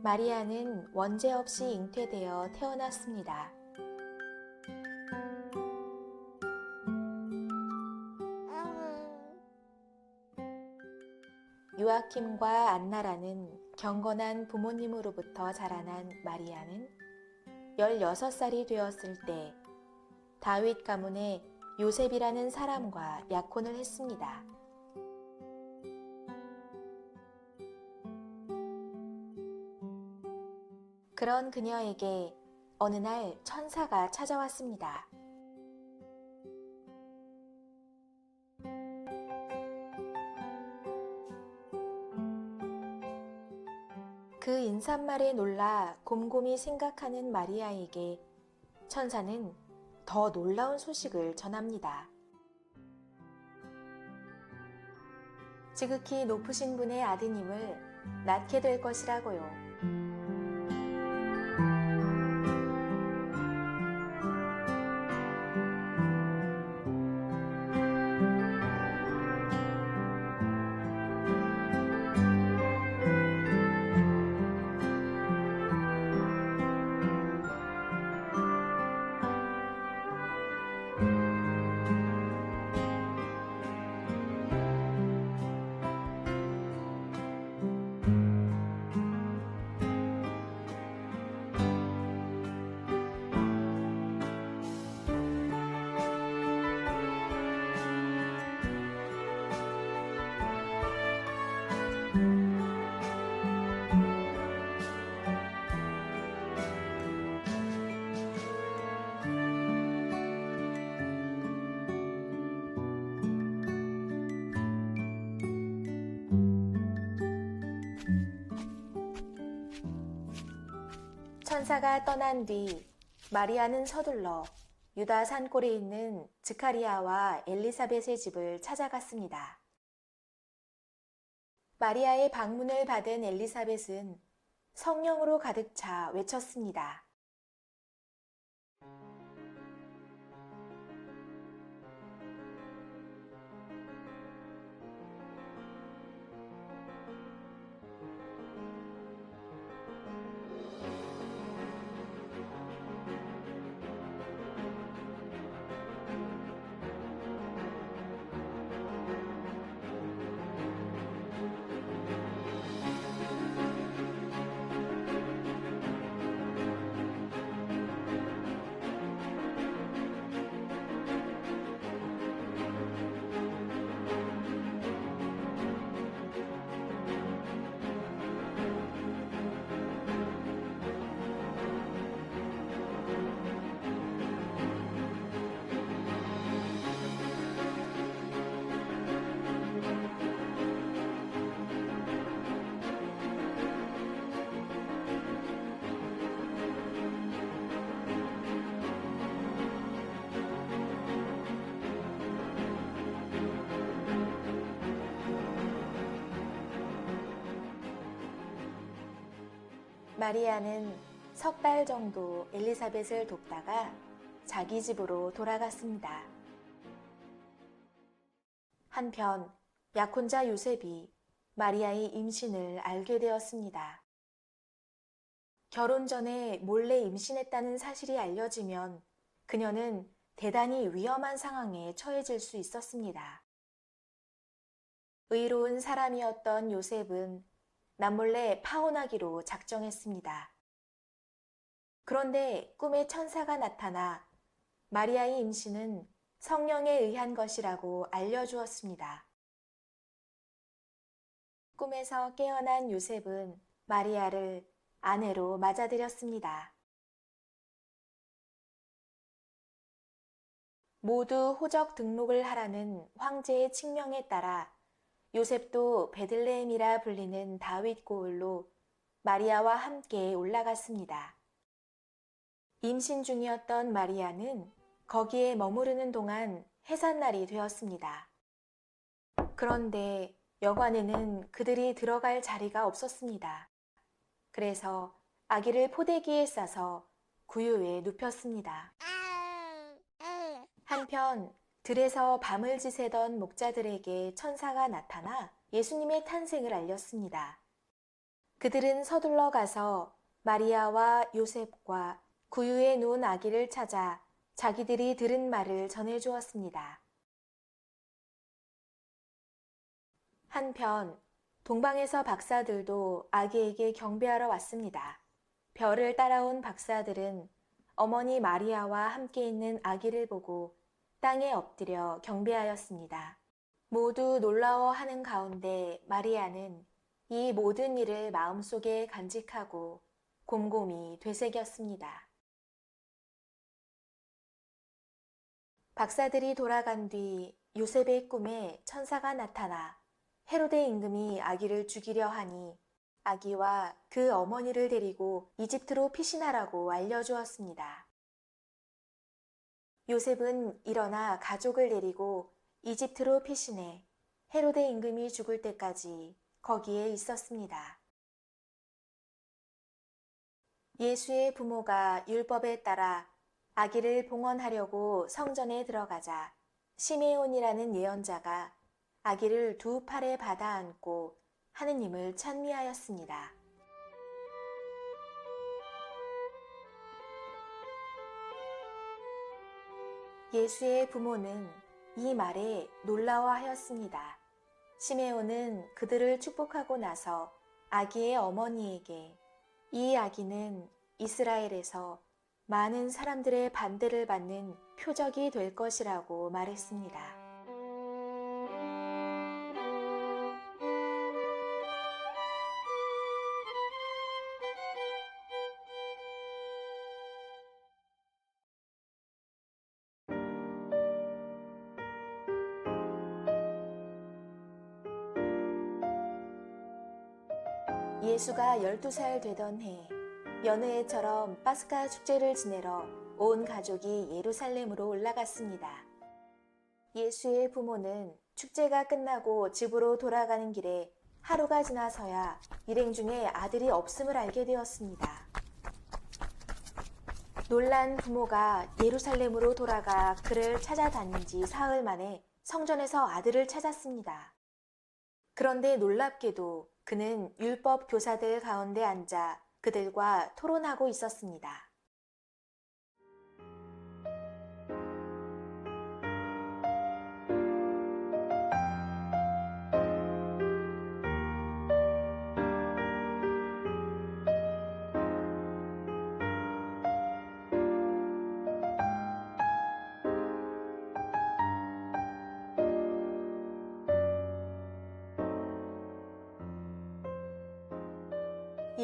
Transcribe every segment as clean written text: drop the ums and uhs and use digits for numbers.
마리아는 원죄 없이 잉태되어 태어났습니다. 요아킴과 안나라는 경건한 부모님으로부터 자라난 마리아는 16살이 되었을 때 다윗 가문의 요셉이라는 사람과 약혼을 했습니다. 그런 그녀에게 어느 날 천사가 찾아왔습니다. 그 인사말에 놀라 곰곰이 생각하는 마리아에게 천사는 더 놀라운 소식을 전합니다. 지극히 높으신 분의 아드님을 낳게 될 것이라고요. 천사가 떠난 뒤 마리아는 서둘러 유다 산골에 있는 스가랴와 엘리사벳의 집을 찾아갔습니다. 마리아의 방문을 받은 엘리사벳은 성령으로 가득 차 외쳤습니다. 마리아는 석 달 정도 엘리사벳을 돕다가 자기 집으로 돌아갔습니다. 한편 약혼자 요셉이 마리아의 임신을 알게 되었습니다. 결혼 전에 몰래 임신했다는 사실이 알려지면 그녀는 대단히 위험한 상황에 처해질 수 있었습니다. 의로운 사람이었던 요셉은 남몰래 파혼하기로 작정했습니다. 그런데 꿈에 천사가 나타나 마리아의 임신은 성령에 의한 것이라고 알려주었습니다. 꿈에서 깨어난 요셉은 마리아를 아내로 맞아들였습니다. 모두 호적 등록을 하라는 황제의 칙명에 따라 요셉도 베들레헴이라 불리는 다윗 고을로 마리아와 함께 올라갔습니다. 임신 중이었던 마리아는 거기에 머무르는 동안 해산날이 되었습니다. 그런데 여관에는 그들이 들어갈 자리가 없었습니다. 그래서 아기를 포대기에 싸서 구유에 눕혔습니다. 한편 들에서 밤을 지새던 목자들에게 천사가 나타나 예수님의 탄생을 알렸습니다. 그들은 서둘러 가서 마리아와 요셉과 구유에 누운 아기를 찾아 자기들이 들은 말을 전해 주었습니다. 한편 동방에서 박사들도 아기에게 경배하러 왔습니다. 별을 따라온 박사들은 어머니 마리아와 함께 있는 아기를 보고 땅에 엎드려 경배하였습니다. 모두 놀라워하는 가운데 마리아는 이 모든 일을 마음속에 간직하고 곰곰이 되새겼습니다. 박사들이 돌아간 뒤 요셉의 꿈에 천사가 나타나 헤로데 임금이 아기를 죽이려 하니 아기와 그 어머니를 데리고 이집트로 피신하라고 알려주었습니다. 요셉은 일어나 가족을 데리고 이집트로 피신해 헤로데 임금이 죽을 때까지 거기에 있었습니다. 예수의 부모가 율법에 따라 아기를 봉헌하려고 성전에 들어가자 시메온이라는 예언자가 아기를 두 팔에 받아 안고 하느님을 찬미하였습니다. 예수의 부모는 이 말에 놀라워하였습니다. 시메온은 그들을 축복하고 나서 아기의 어머니에게 이 아기는 이스라엘에서 많은 사람들의 반대를 받는 표적이 될 것이라고 말했습니다. 예수가 12살 되던 해, 여느 해처럼 파스카 축제를 지내러 온 가족이 예루살렘으로 올라갔습니다. 예수의 부모는 축제가 끝나고 집으로 돌아가는 길에 하루가 지나서야 일행 중에 아들이 없음을 알게 되었습니다. 놀란 부모가 예루살렘으로 돌아가 그를 찾아다닌 지 사흘 만에 성전에서 아들을 찾았습니다. 그런데 놀랍게도 그는 율법 교사들 가운데 앉아 그들과 토론하고 있었습니다.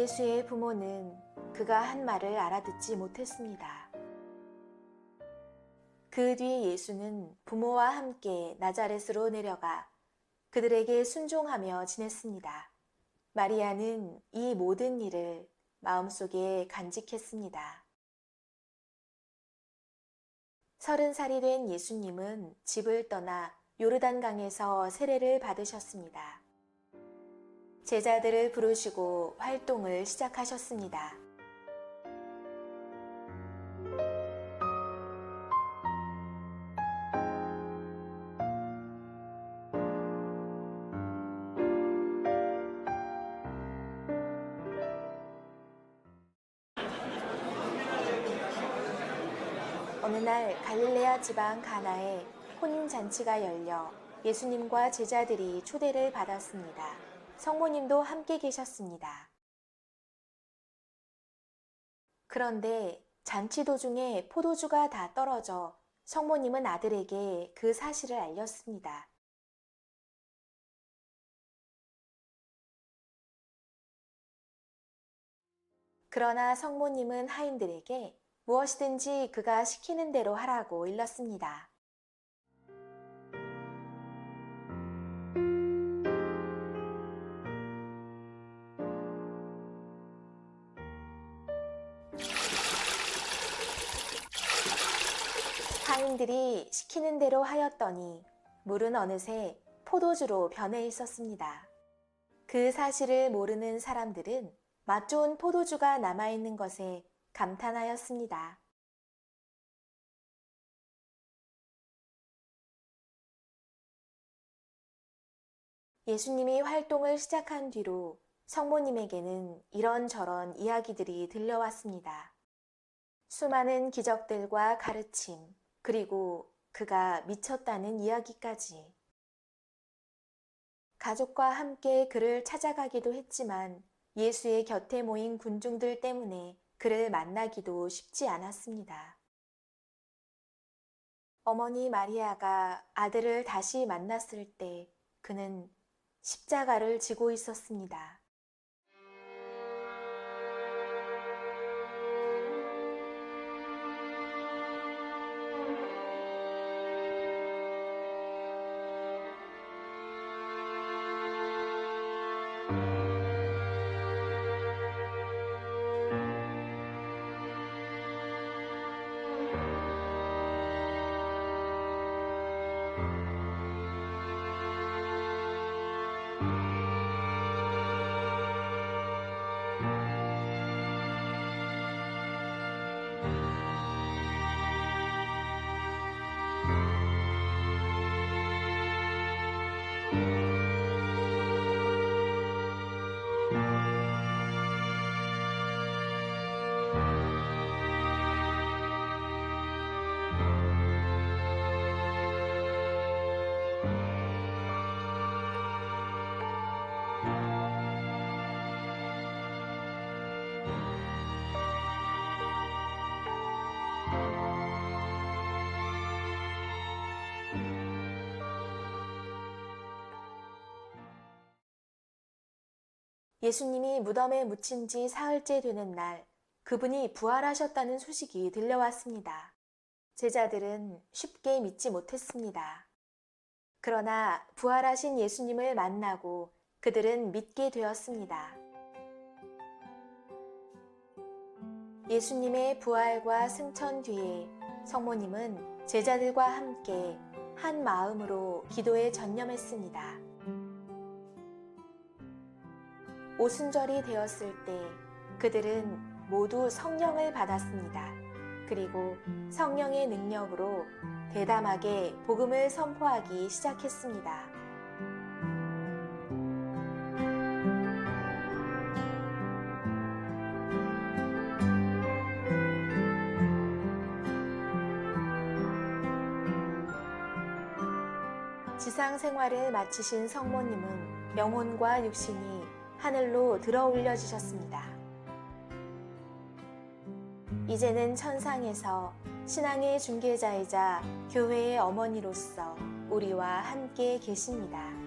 예수의 부모는 그가 한 말을 알아듣지 못했습니다. 그 뒤 예수는 부모와 함께 나자렛으로 내려가 그들에게 순종하며 지냈습니다. 마리아는 이 모든 일을 마음속에 간직했습니다. 30살이 된 예수님은 집을 떠나 요르단강에서 세례를 받으셨습니다. 제자들을 부르시고 활동을 시작하셨습니다. 어느 날 갈릴레아 지방 가나에 혼인잔치가 열려 예수님과 제자들이 초대를 받았습니다. 성모님도 함께 계셨습니다. 그런데 잔치 도중에 포도주가 다 떨어져 성모님은 아들에게 그 사실을 알렸습니다. 그러나 성모님은 하인들에게 무엇이든지 그가 시키는 대로 하라고 일렀습니다. 하인들이 시키는 대로 하였더니 물은 어느새 포도주로 변해 있었습니다. 그 사실을 모르는 사람들은 맛 좋은 포도주가 남아있는 것에 감탄하였습니다. 예수님이 활동을 시작한 뒤로 성모님에게는 이런저런 이야기들이 들려왔습니다. 수많은 기적들과 가르침, 그리고 그가 미쳤다는 이야기까지. 가족과 함께 그를 찾아가기도 했지만 예수의 곁에 모인 군중들 때문에 그를 만나기도 쉽지 않았습니다. 어머니 마리아가 아들을 다시 만났을 때 그는 십자가를 지고 있었습니다. 예수님이 무덤에 묻힌 지 사흘째 되는 날, 그분이 부활하셨다는 소식이 들려왔습니다. 제자들은 쉽게 믿지 못했습니다. 그러나 부활하신 예수님을 만나고 그들은 믿게 되었습니다. 예수님의 부활과 승천 뒤에 성모님은 제자들과 함께 한 마음으로 기도에 전념했습니다. 오순절이 되었을 때 그들은 모두 성령을 받았습니다. 그리고 성령의 능력으로 대담하게 복음을 선포하기 시작했습니다. 지상 생활을 마치신 성모님은 영혼과 육신이 하늘로 들어 올려지셨습니다. 이제는 천상에서 신앙의 중개자이자 교회의 어머니로서 우리와 함께 계십니다.